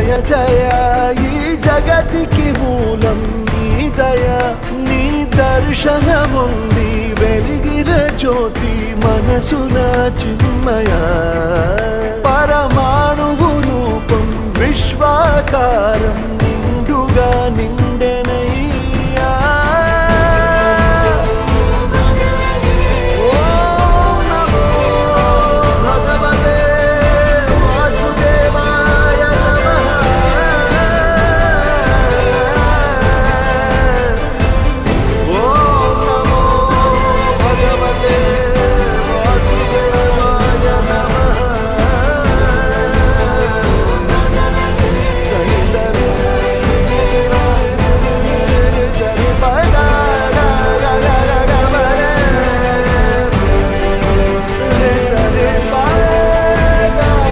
జయ జయ ఈ జగతికి మూలం నీ దయ నీ దర్శనముంది వెలిగిన జ్యోతి మనసున చిన్మయ